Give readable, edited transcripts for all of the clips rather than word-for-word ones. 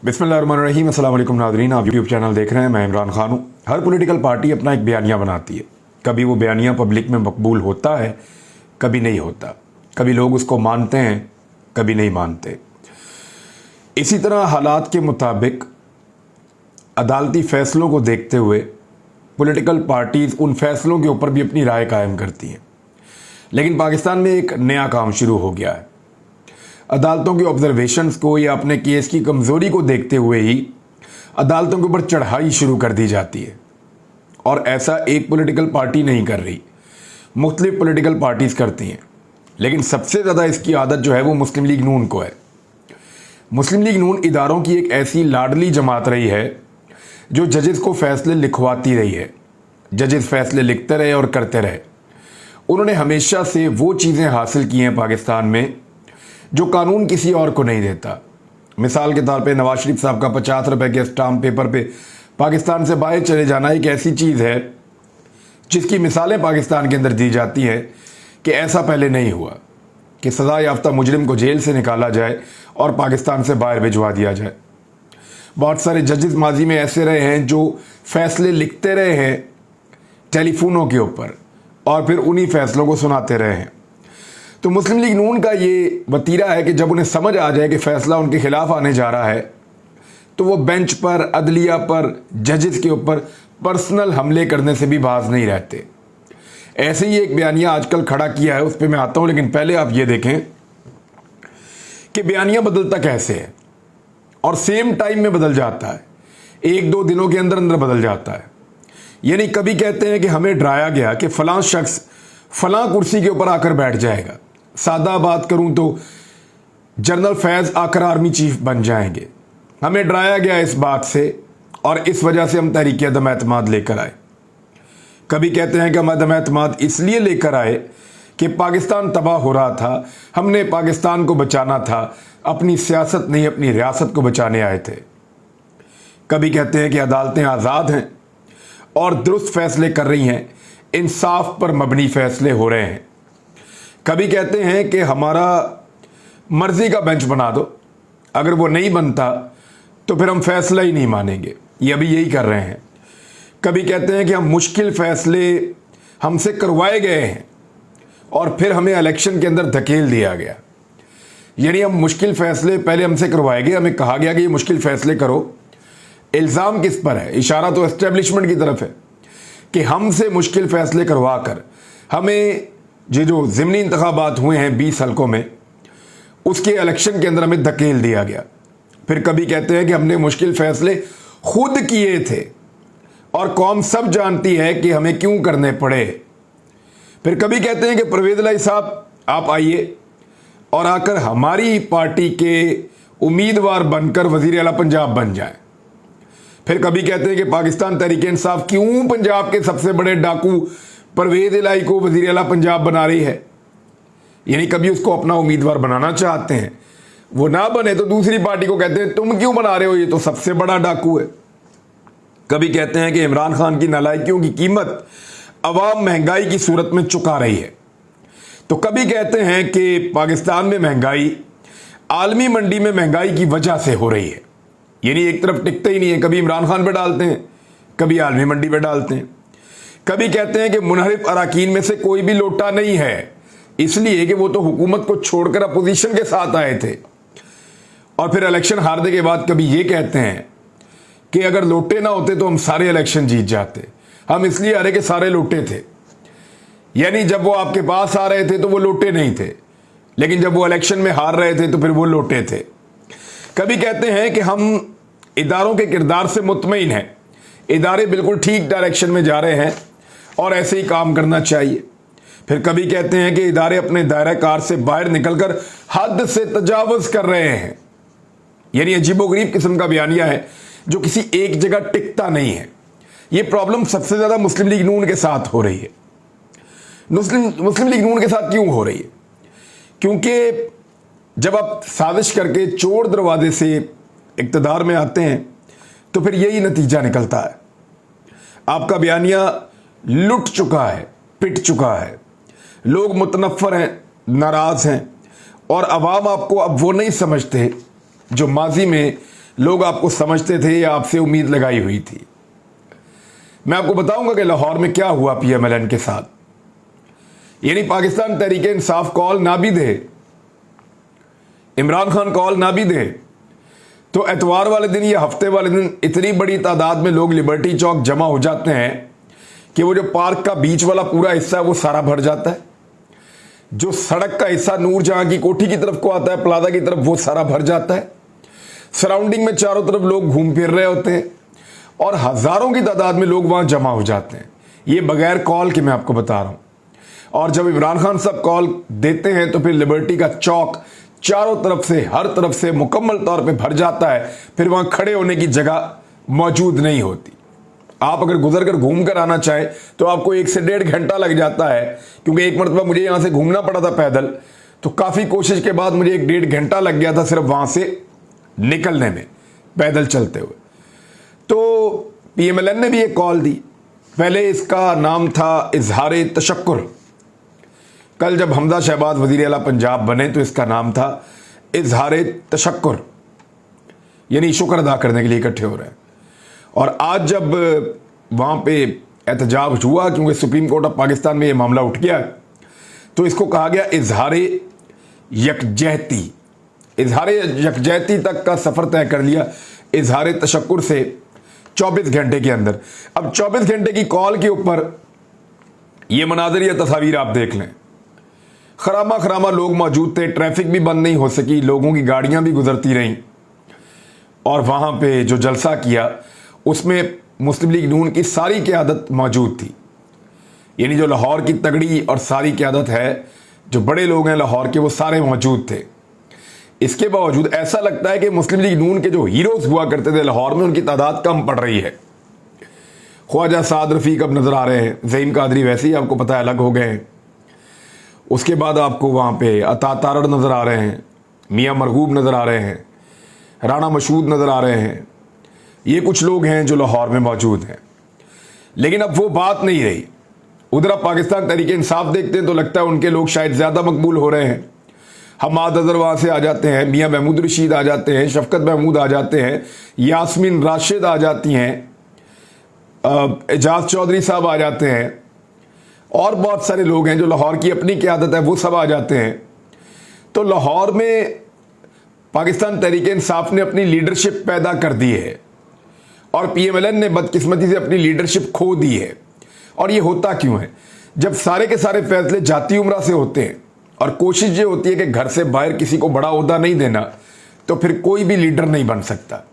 बिस्मिल्लाहिर्रहमानिर्रहीम। अस्सलाम वालेकुम नाज़रीन, आप यूट्यूब चैनल देख रहे हैं। मैं इमरान खान हूँ। हर पॉलिटिकल पार्टी अपना एक बयानिया बनाती है। कभी वो बयानिया पब्लिक में मकबूल होता है, कभी नहीं होता। कभी लोग उसको मानते हैं, कभी नहीं मानते। इसी तरह हालात के मुताबिक अदालती फ़ैसलों को देखते हुए पॉलिटिकल पार्टीज़ उन फ़ैसलों के ऊपर भी अपनी राय कायम करती हैं। लेकिन पाकिस्तान में एक नया काम शुरू हो गया है। अदालतों के ऑब्जर्वेशंस को या अपने केस की कमज़ोरी को देखते हुए ही अदालतों के ऊपर चढ़ाई शुरू कर दी जाती है। और ऐसा एक पॉलिटिकल पार्टी नहीं कर रही, मुख्तलिफ पॉलिटिकल पार्टीज़ करती हैं। लेकिन सबसे ज़्यादा इसकी आदत जो है वो मुस्लिम लीग नून को है। मुस्लिम लीग नून इदारों की एक ऐसी लाडली जमात रही है जो जजेस को फ़ैसले लिखवाती रही है। जजेस फ़ैसले लिखते रहे और करते रहे। उन्होंने हमेशा से वो चीज़ें हासिल की हैं पाकिस्तान में जो कानून किसी और को नहीं देता। मिसाल के तौर पे नवाज शरीफ साहब का 50 रुपए के स्टाम्प पेपर पे पाकिस्तान से बाहर चले जाना एक ऐसी चीज़ है जिसकी मिसालें पाकिस्तान के अंदर दी जाती हैं कि ऐसा पहले नहीं हुआ कि सज़ा याफ्ता मुजरिम को जेल से निकाला जाए और पाकिस्तान से बाहर भिजवा दिया जाए। बहुत सारे जजेस माजी में ऐसे रहे हैं जो फ़ैसले लिखते रहे हैं टेलीफोनों के ऊपर और फिर उन्हीं फ़ैसलों को सुनाते रहे हैं। तो मुस्लिम लीग नून का ये वतीरा है कि जब उन्हें समझ आ जाए कि फ़ैसला उनके खिलाफ आने जा रहा है तो वो बेंच पर, अदलिया पर, जजेस के ऊपर पर्सनल हमले करने से भी बाज नहीं रहते। ऐसे ही एक बयानिया आजकल खड़ा किया है, उस पर मैं आता हूँ। लेकिन पहले आप ये देखें कि बयानिया बदलता कैसे है और सेम टाइम में बदल जाता है, एक दो दिनों के अंदर अंदर बदल जाता है। यानी कभी कहते हैं कि हमें डराया गया कि फ़लाँ शख्स फ़लाँ कुर्सी के ऊपर आकर बैठ जाएगा। सादा बात करूं तो जनरल फैज़ आकर आर्मी चीफ बन जाएंगे। हमें डराया गया इस बात से और इस वजह से हम तहरीक अदम एतमाद लेकर आए। कभी कहते हैं कि हम अदम एतमाद इसलिए लेकर आए कि पाकिस्तान तबाह हो रहा था, हमने पाकिस्तान को बचाना था, अपनी सियासत नहीं अपनी रियासत को बचाने आए थे। कभी कहते हैं कि अदालतें आज़ाद हैं और दुरुस्त फैसले कर रही हैं, इंसाफ पर मबनी फैसले हो रहे हैं। कभी कहते हैं कि हमारा मर्जी का बेंच बना दो, अगर वो नहीं बनता तो फिर हम फैसला ही नहीं मानेंगे। ये अभी यही कर रहे हैं। कभी कहते हैं कि हम मुश्किल फैसले हमसे करवाए गए हैं और फिर हमें इलेक्शन के अंदर धकेल दिया गया। यानी हम मुश्किल फैसले पहले हमसे करवाए गए, हमें कहा गया कि ये मुश्किल फैसले करो। इल्ज़ाम किस पर है? इशारा तो एस्टेब्लिशमेंट की तरफ है कि हमसे मुश्किल फैसले करवा कर हमें ये जो ज़िमनी इंतखाबात हुए हैं 20 हलकों में, उसके इलेक्शन के अंदर हमें धकेल दिया गया। फिर कभी कहते हैं कि हमने मुश्किल फैसले खुद किए थे और कौम सब जानती है कि हमें क्यों करने पड़े। फिर कभी कहते हैं कि परवेज़ इलाही साहब आप आइए और आकर हमारी पार्टी के उम्मीदवार बनकर वज़ीर आला पंजाब बन जाएं। फिर कभी कहते हैं कि पाकिस्तान तहरीक इंसाफ क्यों पंजाब के सबसे बड़े डाकू परवेज़ इलाही को वज़ीर आला पंजाब बना रही है। यानी कभी उसको अपना उम्मीदवार बनाना चाहते हैं, वो ना बने तो दूसरी पार्टी को कहते हैं तुम क्यों बना रहे हो, ये तो सबसे बड़ा डाकू है। कभी कहते हैं कि इमरान खान की नालायकियों की कीमत अवाम महंगाई की सूरत में चुका रही है। तो कभी कहते हैं कि पाकिस्तान में महंगाई आलमी मंडी में महंगाई की वजह से हो रही है। यानी एक तरफ टिकते ही नहीं है, कभी इमरान खान पे डालते हैं, कभी आलमी मंडी पे डालते हैं। कभी कहते हैं कि मुनहरिफ अराकीन में से कोई भी लोटा नहीं है, इसलिए कि वो तो हुकूमत को छोड़कर अपोजिशन के साथ आए थे। और फिर इलेक्शन हारने के बाद कभी ये कहते हैं कि अगर लोटे ना होते तो हम सारे इलेक्शन जीत जाते, हम इसलिए हारे कि सारे लोटे थे। यानी जब वो आपके पास आ रहे थे तो वो लोटे नहीं थे, लेकिन जब वो इलेक्शन में हार रहे थे तो फिर वो लोटे थे। कभी कहते हैं कि हम इदारों के किरदार से मुतमईन हैं, इदारे बिल्कुल ठीक डायरेक्शन में जा रहे हैं और ऐसे ही काम करना चाहिए। फिर कभी कहते हैं कि इदारे अपने दायरा कार से बाहर निकलकर हद से तजावुज़ कर रहे हैं। यानी अजीबोगरीब किस्म का बयानिया है जो किसी एक जगह टिकता नहीं है। ये प्रॉब्लम सबसे ज़्यादा मुस्लिम लीग नून के साथ हो रही है। मुस्लिम लीग नून के साथ क्यों हो रही है? क्योंकि जब आप साजिश करके चोर दरवाजे से इक़्तिदार में आते हैं तो फिर यही नतीजा निकलता है। आपका बयानिया लुट चुका है, पिट चुका है, लोग मुतनफ़्फ़र हैं, नाराज़ हैं और अवाम आपको अब वो नहीं समझते जो माजी में लोग आपको समझते थे या आपसे उम्मीद लगाई हुई थी। मैं आपको बताऊंगा कि लाहौर में क्या हुआ PMLN के साथ। यानी पाकिस्तान तहरीक इंसाफ कॉल ना भी दे, इमरान खान कॉल ना भी दे, तो एतवार वाले दिन या हफ्ते वाले दिन इतनी बड़ी तादाद में लोग लिबर्टी चौक जमा हो जाते हैं कि वो जो पार्क का बीच वाला पूरा हिस्सा है वो सारा भर जाता है। जो सड़क का हिस्सा नूर जहां की कोठी की तरफ को आता है, प्लाजा की तरफ, वो सारा भर जाता है। सराउंडिंग में चारों तरफ लोग घूम फिर रहे होते हैं और हजारों की तादाद में लोग वहां जमा हो जाते हैं। ये बगैर कॉल के मैं आपको बता रहा हूं। और जब इमरान खान साहब कॉल देते हैं तो फिर लिबर्टी का चौक चारों तरफ से, हर तरफ से मुकम्मल तौर पे भर जाता है। फिर वहां खड़े होने की जगह मौजूद नहीं होती। आप अगर गुजर कर घूम कर आना चाहें तो आपको 1 से 1.5 घंटा लग जाता है, क्योंकि एक मरतबा मुझे यहां से घूमना पड़ा था पैदल, तो काफी कोशिश के बाद मुझे 1-1.5 घंटा लग गया था सिर्फ वहां से निकलने में, पैदल चलते हुए। तो PMLN ने भी एक कॉल दी। पहले इसका नाम था इजहार तशक्कुर। कल जब हमजा शहबाज वजीर आला पंजाब बने तो इसका नाम था इजहार तशक्कुर, यानी शुक्र अदा करने के लिए इकट्ठे हो रहे हैं। और आज जब वहां पे एहतजाज हुआ, क्योंकि सुप्रीम कोर्ट ऑफ पाकिस्तान में ये मामला उठ गया, तो इसको कहा गया इजहार यकजहती। इजहार यकजहती तक का सफर तय कर लिया इजहार तशक्कुर से 24 घंटे के अंदर। अब 24 घंटे की कॉल के ऊपर ये मनाजर या तस्वीर आप देख लें। खरामा खरामा लोग मौजूद थे, ट्रैफिक भी बंद नहीं हो सकी, लोगों की गाड़ियां भी गुजरती रहीं। और वहां पे जो जलसा किया उसमें मुस्लिम लीग नून की सारी क़यादत मौजूद थी। यानी जो लाहौर की तगड़ी और सारी क़यादत है, जो बड़े लोग हैं लाहौर के, वो सारे मौजूद थे। इसके बावजूद ऐसा लगता है कि मुस्लिम लीग नून के जो हीरोज हुआ करते थे लाहौर में, उनकी तादाद कम पड़ रही है। ख्वाजा साद रफीक अब नजर आ रहे हैं, ज़हीम कादरी वैसे ही आपको पता है अलग हो गए हैं। उसके बाद आपको वहां पे अता तारड़ नजर आ रहे हैं, मियां मरगूब नजर आ रहे हैं, राणा मशहूद नजर आ रहे हैं। ये कुछ लोग हैं जो लाहौर में मौजूद हैं। लेकिन अब वो बात नहीं रही। उधर आप पाकिस्तान तहरीक इंसाफ देखते हैं तो लगता है उनके लोग शायद ज्यादा मकबूल हो रहे हैं। हमाद अजहर वहां से आ जाते हैं, मियां महमूद रशीद आ जाते हैं, शफकत महमूद आ जाते हैं, यास्मीन राशिद आ जाती हैं, एजाज चौधरी साहब आ जाते हैं, और बहुत सारे लोग हैं जो लाहौर की अपनी क़यादत है, वो सब आ जाते हैं। तो लाहौर में पाकिस्तान तहरीक इंसाफ ने अपनी लीडरशिप पैदा कर दी है और PMLN ने बदकिस्मती से अपनी लीडरशिप खो दी है। और ये होता क्यों है? जब सारे के सारे फैसले जाती उम्रा से होते हैं और कोशिश ये होती है कि घर से बाहर किसी को बड़ा ओहदा नहीं देना, तो फिर कोई भी लीडर नहीं बन सकता।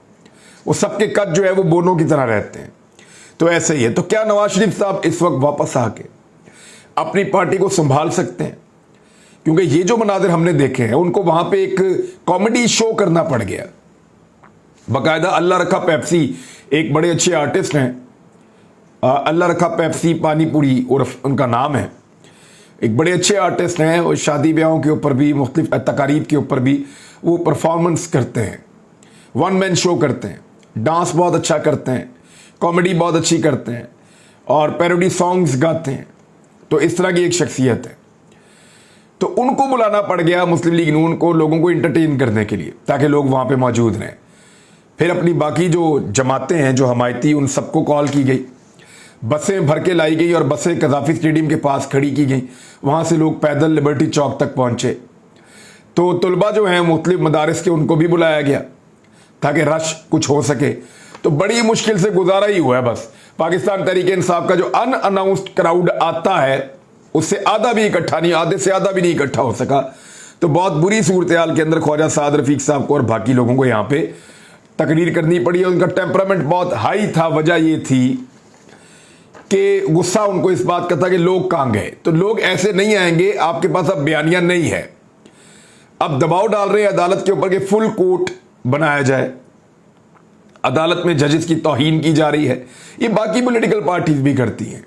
वो सबके कद जो है वो बोनों की तरह रहते हैं। तो ऐसे ही है। तो क्या नवाज शरीफ साहब इस वक्त वापस आके अपनी पार्टी को संभाल सकते हैं? क्योंकि ये जो मनाजिर हमने देखे हैं, उनको वहां पे एक कॉमेडी शो करना पड़ गया। बाकायदा अल्लाह रखा पेप्सी एक बड़े अच्छे आर्टिस्ट हैं, अल्लाह रखा पेप्सी पानीपुरी उर्फ उनका नाम है। एक बड़े अच्छे आर्टिस्ट हैं, और शादी ब्याहों के ऊपर भी, मुख्तलिफ तकारीब के ऊपर भी वो परफॉर्मेंस करते हैं, वन मैन शो करते हैं, डांस बहुत अच्छा करते हैं, कॉमेडी बहुत अच्छी करते हैं और पैरोडी सॉन्ग्स गाते हैं। तो इस तरह की एक शख्सियत है। तो उनको बुलाना पड़ गया मुस्लिम लीग नून को, लोगों को इंटरटेन करने के लिए, ताकि लोग वहां पे मौजूद रहें। फिर अपनी बाकी जो जमातें हैं जो हमायती, उन सबको कॉल की गई, बसें भर के लाई गई और बसें कज़ाफी स्टेडियम के पास खड़ी की गई। वहां से लोग पैदल लिबर्टी चौक तक पहुंचे। तो तुलबा जो हैं मुख्तलिफ मदारिस के, उनको भी बुलाया गया ताकि रश कुछ हो सके। तो बड़ी मुश्किल से गुजारा ही हुआ है। बस पाकिस्तान तहरीक इंसाफ का जो अनअनाउंस्ड क्राउड आता है, उससे आधा भी इकट्ठा नहीं, आधे से आधा भी नहीं इकट्ठा हो सका। तो बहुत बुरी सूरत हाल के अंदर ख्वाजा साद रफीक साहब को और बाकी लोगों को यहाँ पे तकरीर करनी पड़ी। उनका टेम्परामेंट बहुत हाई था। वजह ये थी कि गुस्सा उनको इस बात का था कि लोग कहाँ गए। तो लोग ऐसे नहीं आएंगे, आपके पास अब बयानिया नहीं है। अब दबाव डाल रहे हैं अदालत के ऊपर कि फुल कोर्ट बनाया जाए, अदालत में जजेस की तौहीन की जा रही है। ये बाकी पॉलिटिकल पार्टीज भी करती हैं।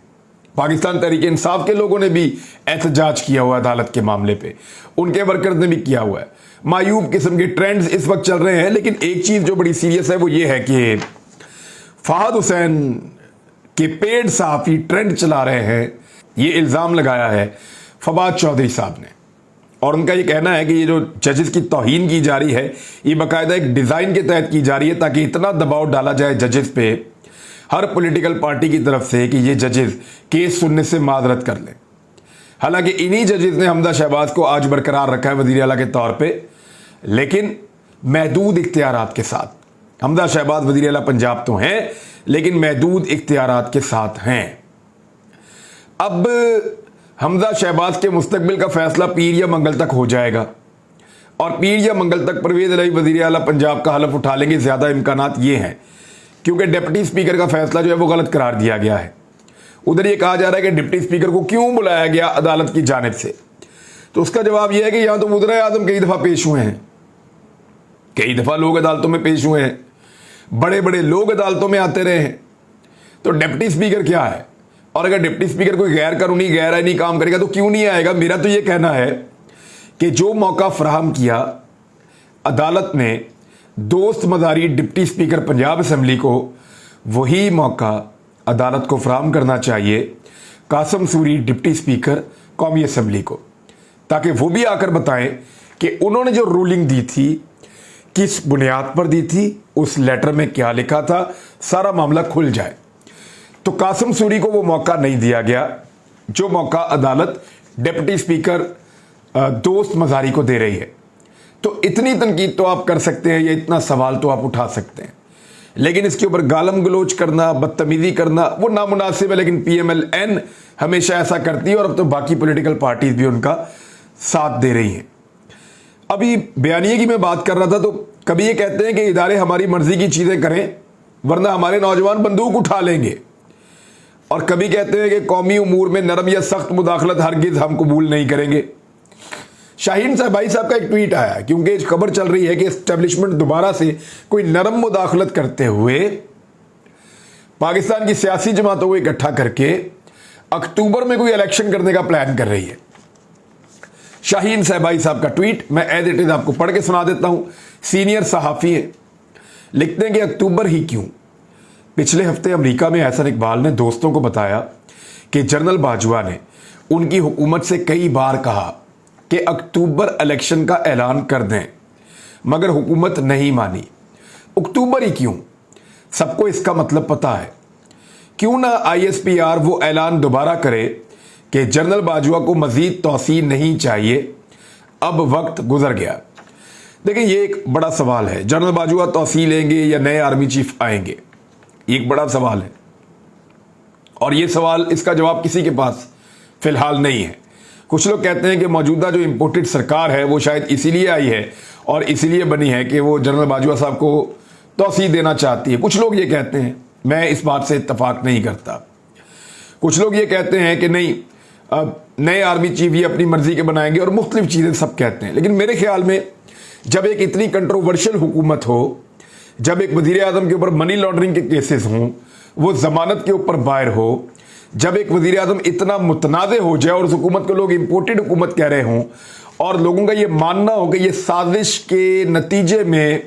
पाकिस्तान तहरीक इंसाफ के लोगों ने भी एहतजाज किया हुआ अदालत के मामले पे, उनके वर्कर्स ने भी किया हुआ है। मायूब किस्म के ट्रेंड्स इस वक्त चल रहे हैं। लेकिन एक चीज जो बड़ी सीरियस है वो ये है कि फहद हुसैन के पेड सहाफी ट्रेंड चला रहे हैं। ये इल्जाम लगाया है फवाद चौधरी साहब ने। اور ان کا یہ کہنا ہے کہ یہ جو ججز کی توہین کی جا رہی ہے یہ باقاعدہ ایک ڈیزائن کے تحت کی جا رہی ہے تاکہ اتنا دباؤ ڈالا جائے ججز پہ ہر پولیٹیکل پارٹی کی طرف سے کہ یہ ججز کیس سننے سے معذرت کر لیں. حالانکہ انہی ججز نے حمزہ شہباز کو آج برقرار رکھا ہے وزیر اعلیٰ کے طور پہ، لیکن محدود اختیارات کے ساتھ. حمزہ شہباز وزیر اعلیٰ پنجاب تو ہیں لیکن محدود اختیارات کے ساتھ ہیں. اب حمزہ شہباز کے مستقبل کا فیصلہ پیر یا منگل تک ہو جائے گا، اور پیر یا منگل تک پرویز الہی وزیر اعلیٰ پنجاب کا حلف اٹھا لیں گے. زیادہ امکانات یہ ہیں کیونکہ ڈپٹی اسپیکر کا فیصلہ جو ہے وہ غلط قرار دیا گیا ہے. ادھر یہ کہا جا رہا ہے کہ ڈپٹی اسپیکر کو کیوں بلایا گیا عدالت کی جانب سے، تو اس کا جواب یہ ہے کہ یہاں تو وزرائے اعظم کئی دفعہ پیش ہوئے ہیں، کئی دفعہ لوگ عدالتوں میں پیش ہوئے ہیں، بڑے بڑے لوگ عدالتوں میں آتے رہے ہیں. تو ڈپٹی اسپیکر کیا ہے؟ اور اگر ڈپٹی اسپیکر کوئی غیر قانونی غیر آئینی کام کرے گا تو کیوں نہیں آئے گا؟ میرا تو یہ کہنا ہے کہ جو موقع فراہم کیا عدالت نے دوست مزاری ڈپٹی اسپیکر پنجاب اسمبلی کو، وہی موقع عدالت کو فراہم کرنا چاہیے قاسم سوری ڈپٹی اسپیکر قومی اسمبلی کو، تاکہ وہ بھی آ کر بتائیں کہ انہوں نے جو رولنگ دی تھی کس بنیاد پر دی تھی، اس لیٹر میں کیا لکھا تھا، سارا معاملہ کھل جائے. تو قاسم سوری کو وہ موقع نہیں دیا گیا جو موقع عدالت ڈپٹی اسپیکر دوست مزاری کو دے رہی ہے. تو اتنی تنقید تو آپ کر سکتے ہیں یا اتنا سوال تو آپ اٹھا سکتے ہیں، لیکن اس کے اوپر گالم گلوچ کرنا، بدتمیزی کرنا وہ نامناسب ہے. لیکن پی ایم ایل این ہمیشہ ایسا کرتی ہے اور اب تو باقی پولیٹیکل پارٹیز بھی ان کا ساتھ دے رہی ہیں. ابھی بیانیے کی میں بات کر رہا تھا تو کبھی یہ کہتے ہیں کہ ادارے ہماری مرضی کی چیزیں کریں ورنہ ہمارے نوجوان بندوق اٹھا لیں گے، اور کبھی کہتے ہیں کہ قومی امور میں نرم یا سخت مداخلت ہرگز ہم قبول نہیں کریں گے. شاہین بھائی صاحب کا ایک ٹویٹ آیا کیونکہ خبر چل رہی ہے کہ اسٹیبلشمنٹ دوبارہ سے کوئی نرم مداخلت کرتے ہوئے پاکستان کی سیاسی جماعتوں کو اکٹھا کر کے اکتوبر میں کوئی الیکشن کرنے کا پلان کر رہی ہے. شاہین بھائی صاحب کا ٹویٹ میں ایز اٹ از آپ کو پڑھ کے سنا دیتا ہوں. سینئر صحافی ہیں، لکھتے ہیں کہ اکتوبر ہی کیوں؟ پچھلے ہفتے امریکہ میں احسن اقبال نے دوستوں کو بتایا کہ جنرل باجوہ نے ان کی حکومت سے کئی بار کہا کہ اکتوبر الیکشن کا اعلان کر دیں، مگر حکومت نہیں مانی. اکتوبر ہی کیوں؟ سب کو اس کا مطلب پتا ہے. کیوں نہ آئی ایس پی آر وہ اعلان دوبارہ کرے کہ جنرل باجوہ کو مزید توسیع نہیں چاہیے، اب وقت گزر گیا. دیکھیں یہ ایک بڑا سوال ہے، جنرل باجوہ توسیع لیں گے یا نئے آرمی چیف آئیں گے؟ ایک بڑا سوال ہے، اور یہ سوال اس کا جواب کسی کے پاس فی الحال نہیں ہے. کچھ لوگ کہتے ہیں کہ موجودہ جو امپورٹڈ سرکار ہے وہ شاید اسی لیے آئی ہے اور اسی لیے بنی ہے کہ وہ جنرل باجوہ صاحب کو توسیع دینا چاہتی ہے. کچھ لوگ یہ کہتے ہیں، میں اس بات سے اتفاق نہیں کرتا. کچھ لوگ یہ کہتے ہیں کہ نہیں، اب نئے آرمی چیف یہ اپنی مرضی کے بنائیں گے، اور مختلف چیزیں سب کہتے ہیں. لیکن میرے خیال میں جب ایک اتنی کنٹروورشل حکومت ہو، جب ایک وزیر اعظم کے اوپر منی لانڈرنگ کے کیسز ہوں، وہ ضمانت کے اوپر باہر ہو، جب ایک وزیر اعظم اتنا متنازع ہو جائے اور اس حکومت کو لوگ امپورٹڈ حکومت کہہ رہے ہوں، اور لوگوں کا یہ ماننا ہو کہ یہ سازش کے نتیجے میں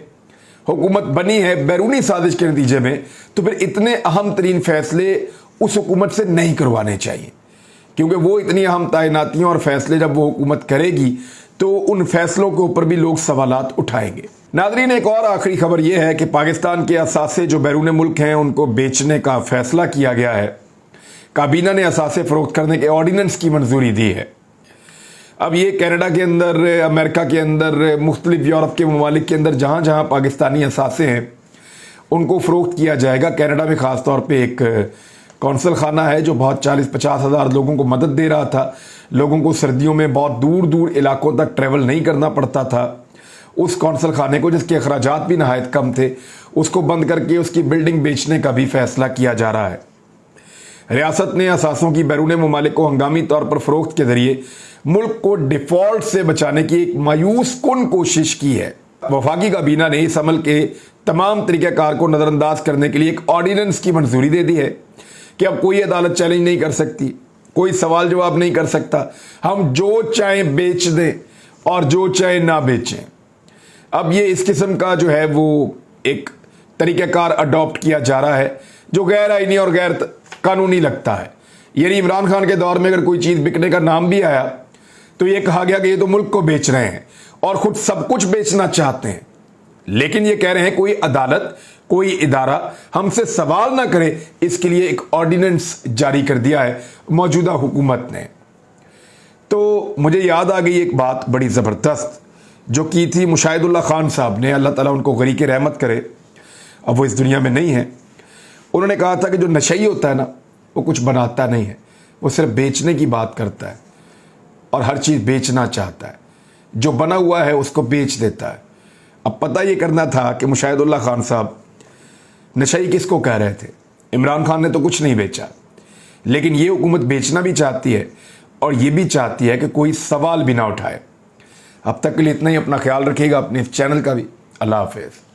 حکومت بنی ہے، بیرونی سازش کے نتیجے میں، تو پھر اتنے اہم ترین فیصلے اس حکومت سے نہیں کروانے چاہیے، کیونکہ وہ اتنی اہم تعیناتیاں اور فیصلے جب وہ حکومت کرے گی تو ان فیصلوں کے اوپر بھی لوگ سوالات اٹھائیں گے. ناظرین، ایک اور آخری خبر یہ ہے کہ پاکستان کے اثاثے جو بیرون ملک ہیں ان کو بیچنے کا فیصلہ کیا گیا ہے. کابینہ نے اثاثے فروخت کرنے کے آرڈیننس کی منظوری دی ہے. اب یہ کینیڈا کے اندر، امریکہ کے اندر، مختلف یورپ کے ممالک کے اندر جہاں جہاں پاکستانی اثاثے ہیں ان کو فروخت کیا جائے گا. کینیڈا میں خاص طور پہ ایک کونسل خانہ ہے جو بہت 40-50 ہزار لوگوں کو مدد دے رہا تھا. لوگوں کو سردیوں میں بہت دور دور علاقوں تک ٹریول نہیں کرنا پڑتا تھا. اس کونسل خانے کو، جس کے اخراجات بھی نہایت کم تھے، اس کو بند کر کے اس کی بلڈنگ بیچنے کا بھی فیصلہ کیا جا رہا ہے. ریاست نے اثاثوں کی بیرون ممالک کو ہنگامی طور پر فروخت کے ذریعے ملک کو ڈیفالٹ سے بچانے کی ایک مایوس کن کوشش کی ہے. وفاقی کابینہ نے اس عمل کے تمام طریقہ کار کو نظر انداز کرنے کے لیے ایک آرڈیننس کی منظوری دے دی ہے کہ اب کوئی عدالت چیلنج نہیں کر سکتی، کوئی سوال جواب نہیں کر سکتا. ہم جو چاہیں بیچ دیں اور جو چاہیں نہ بیچیں. اب یہ اس قسم کا جو ہے وہ ایک طریقہ کار اڈاپٹ کیا جا رہا ہے جو غیر آئینی اور غیر قانونی لگتا ہے. یعنی عمران خان کے دور میں اگر کوئی چیز بکنے کا نام بھی آیا तो ये कहा गया कि ये तो मुल्क को बेच रहे हैं और खुद सब कुछ बेचना चाहते हैं, लेकिन ये कह रहे हैं कोई अदालत, कोई इदारा हमसे सवाल ना करे, इसके लिए एक ऑर्डिनेंस जारी कर दिया है मौजूदा हुकूमत ने। तो मुझे याद आ गई एक बात बड़ी ज़बरदस्त जो की थी मुशाहिदुल्लाह खान साहब ने, अल्लाह ताला उनको गरीक़ रहमत करे, अब वो इस दुनिया में नहीं है। उन्होंने कहा था कि जो नशई होता है ना, वो कुछ बनाता नहीं है, वो सिर्फ बेचने की बात करता है और हर चीज़ बेचना चाहता है, जो बना हुआ है उसको बेच देता है। अब पता ये करना था कि मुशाहिदुल्लाह खान साहब नशई किसको कह रहे थे। इमरान खान ने तो कुछ नहीं बेचा, लेकिन ये हुकूमत बेचना भी चाहती है और ये भी चाहती है कि कोई सवाल भी ना उठाए। अब तक के लिए इतना ही, अपना ख्याल रखिएगा, अपने इस चैनल का भी। अल्लाह हाफिज़।